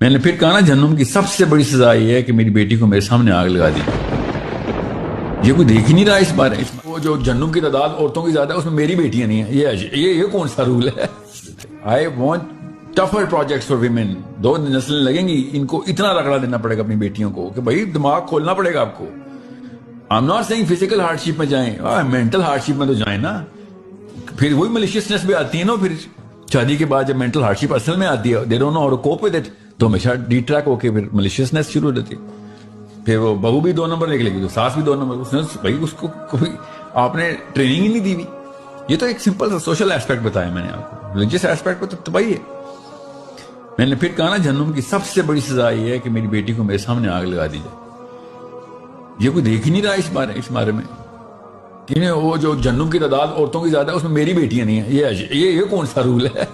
میں نے پھر کہا نا جہنم کی سب سے بڑی سزا یہ ہے کہ میری بیٹی کو میرے سامنے آگ لگا دی. یہ کوئی دیکھ ہی نہیں رہا اس بارے. وہ جو جہنم کی تعداد عورتوں کی زیادہ ہے اس میں میری بیٹیاں نہیں ہیں. یہ کون سا رول ہے؟ I want tougher projects for women. 2 نسلیں لگیں گی, ان کو اتنا رگڑا دینا پڑے گا اپنی بیٹیوں کو کہ بھائی دماغ کھولنا پڑے گا آپ کو. I'm not saying physical hardship میں جائیں, مینٹل ہارڈ شپ میں تو جائیں نا. پھر وہی ملیشیسنس بھی آتی ہے نا. پھر شادی کے بعد جب مینٹل ہارڈ شپ اصل میں آتی ہے, they don't know how to cope with it, تو ہمیشہ ڈی ٹریک ہو کے پھر ملیشیسنس شروع ہو جاتی ہے. پھر وہ بہو بھی 2 نمبر نکلے گی تو ساس بھی 2 نمبر. بھائی اس کو کوئی آپ نے ٹریننگ ہی نہیں دی ہوئی. یہ تو ایک سمپل سا سوشل ایسپیکٹ بتایا میں نے آپ کو. ریلیجیس ایسپیکٹ پہ تو تباہی ہے. میں نے پھر کہا نا جہنم کی سب سے بڑی سزا یہ ہے کہ میری بیٹی کو میرے سامنے آگ لگا دی جائے. یہ کوئی دیکھ ہی نہیں رہا اس بارے میں. وہ جو جہنم کی تعداد عورتوں کی زیادہ ہے اس میں میری بیٹیاں نہیں ہیں. یہ کون سا رول ہے؟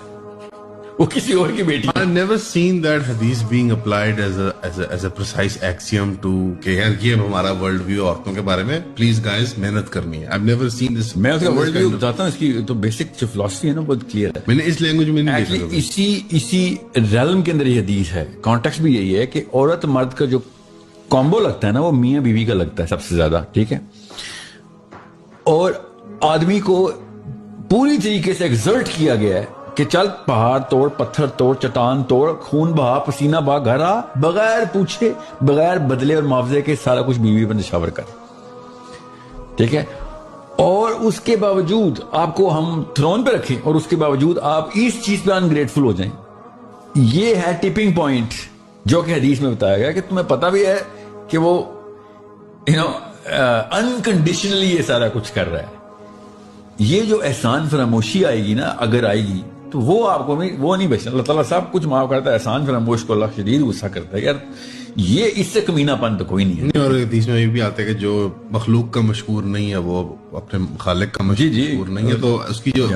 وہ کسی اور کی بیٹی. I've never seen that hadith being applied as a precise axiom to کہ یار یہ ہمارا ورلڈ ویو عورتوں کے بارے میں. پلیز گائز محنت کرنی ہے. I've never seen this. میں اس کا ورلڈ ویو بتاتا ہوں. اس کی تو بیسک جو فلسفی ہے نا بہت کلیئر ہے. میں نے اس لینگویج میں نہیں دیکھا. اسی ریلم کے اندر یہ حدیث ہے. کانٹیکسٹ بھی یہی ہے کہ عورت مرد کا جو کامبو لگتا ہے نا وہ میاں بیوی کا لگتا ہے سب سے زیادہ. ٹھیک ہے. اور آدمی کو پوری طریقے سے ایگزرٹ کیا گیا ہے کہ چل پہاڑ توڑ, پتھر توڑ, چٹان توڑ, خون بہا, پسینہ بہا, گھر آ, بغیر پوچھے, بغیر بدلے اور معاوضے کے سارا کچھ بیوی پر نشاور کر. ٹھیک ہے. اور اس کے باوجود آپ کو ہم تھرون پہ رکھیں اور اس کے باوجود آپ اس چیز پہ انگریٹفل ہو جائیں. یہ ہے ٹپنگ پوائنٹ جو کہ حدیث میں بتایا گیا کہ تمہیں پتہ بھی ہے کہ وہ انکنڈیشنلی یہ سارا کچھ کر رہا ہے. یہ جو احسان فراموشی آئے گی نا, اگر آئے گی تو وہ آپ کو وہ نہیں بچنا. اللہ تعالیٰ سب کچھ معاف کرتا ہے. احسان فراموش کو اللہ شدید غصہ کرتا ہے. یار یہ اس سے کمینہ پن تو کوئی نہیں ہے. اور حدیث میں یہ بھی آتا ہے کہ جو مخلوق کا مشکور نہیں ہے وہ اپنے خالق کا مشکور نہیں ہے. تو اس کی جو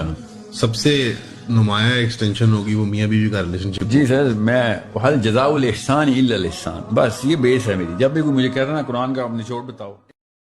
سب سے نمایاں ایکسٹینشن ہوگی وہ میاں بیوی کا ریلیشن شپ. جی سر, میں حل جزاء الاحسان الا الاحسان, بس یہ بیس ہے میری. جب بھی کوئی مجھے کہہ رہا نا قرآن کا نچوڑ بتاؤ,